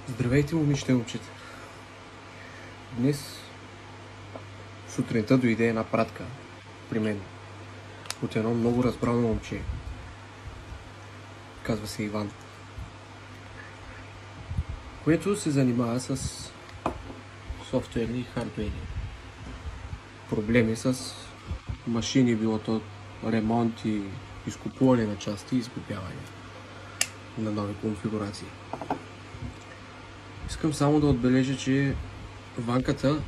Здравейте, момичета и момчета! Днес сутринта дойде една пратка при мен от едно много разбрано момче. Казва се Иван, което се занимава с софтуерни и хардуерни проблеми с машини, било то ремонти, изкупуване на части и изкупяване на нови конфигурации. Искам само да отбележа, че Ванката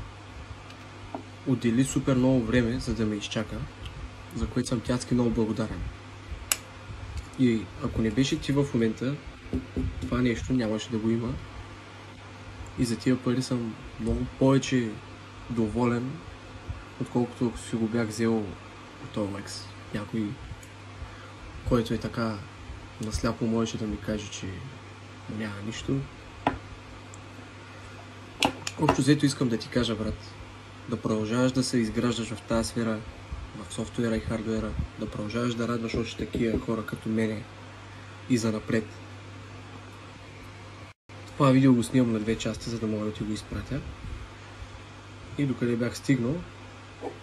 отдели супер много време, за да ме изчака, за което съм тяцки много благодарен. И ако не беше ти в момента, това нещо нямаше да го има. И за тия пари съм много повече доволен, отколкото ако си го бях взел от OLX. Някой, който е така насляпо, можеше да ми каже, че няма нищо. Общо взето искам да ти кажа, брат, да продължаваш да се изграждаш в тази сфера, в софтуера и хардуера, да продължаваш да радваш още такива хора като мене и занапред. Това видео го снимам на 2 части, за да мога да ти го изпратя. И докъде бях стигнал,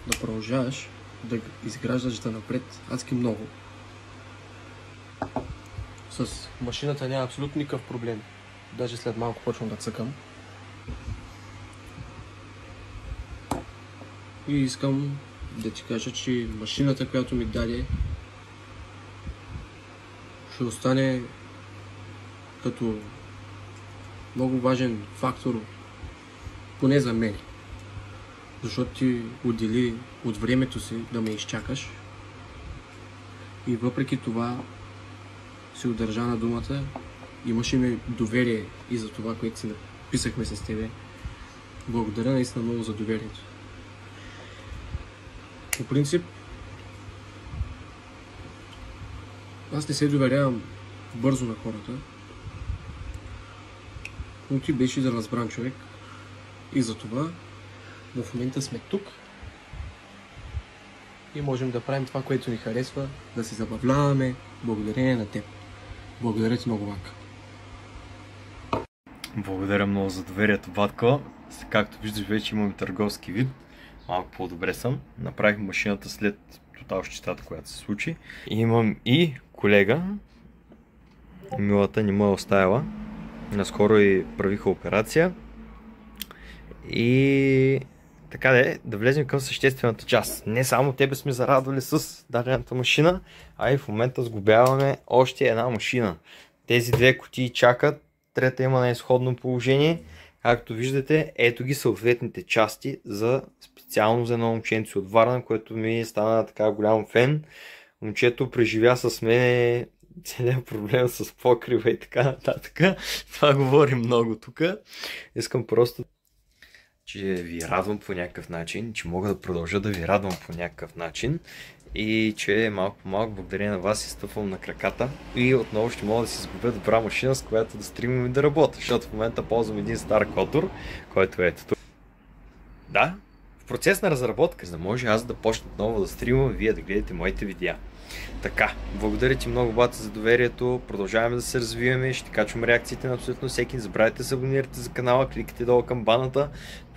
да продължаваш да изграждаш да напред адски много. С машината няма абсолютно никакъв проблем. Даже след малко почвам да цъкам. И искам да ти кажа, че машината, която ми даде, ще остане като много важен фактор, поне за мен. Защото ти отдели от времето си да ме изчакаш и въпреки това си удържа на думата, имаше ми доверие и за това, което си написахме с тебе. Благодаря наистина много за доверието. По принцип, аз не се доверявам бързо на хората, но ти беше да разбран човек и затова в момента сме тук и можем да правим това, което ни харесва, да се забавляваме благодарение на теб. Благодаря ти много, Ванка. Благодаря много за доверието, Ватко. Както виждаш, вече имам търговски вид. Малко по-добре съм. Направих машината след тотал щетата, която се случи. И имам и колега. Милата не ме е оставила. Наскоро и правиха операция. И така да влезем към съществената част. Не само тебе сме зарадвали с дадената машина, а и в момента сгубяваме още една машина. Тези 2 кутии чакат, трета има на изходно положение. Както виждате, ето ги съответните части специално за едно момченце от Варна, което ми стана така голям фен. Момчето преживя с мен целият проблем с покрива и така нататък. Това говори много тук. Искам просто, че ви радвам по някакъв начин, че мога да продължа да ви радвам по някакъв начин и че малко по малко благодарение на вас изстъпвам на краката и отново ще мога да си изгубя добра машина, с която да стримам и да работя, защото в момента ползвам един стар Котор, който е ето тук. Да, в процес на разработка, за да може аз да почна отново да стримам и вие да гледате моите видеа. Така, благодаря ти много, бата, за доверието, продължаваме да се развиваме, ще качвам реакциите на абсолютно всеки, не забравяйте да се абонирате за канала, кликайте долу камбаната,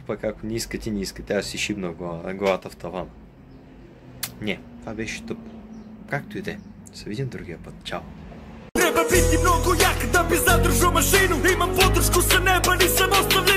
пък ако не искате, аз си шибна главата в таван. Не, това беше тъпо. Както и да е. Се видим другия път. Чао. Треба biti mnogo jak da bi zadržao mašinu. Imam podršku sa neba, nisam ostavljen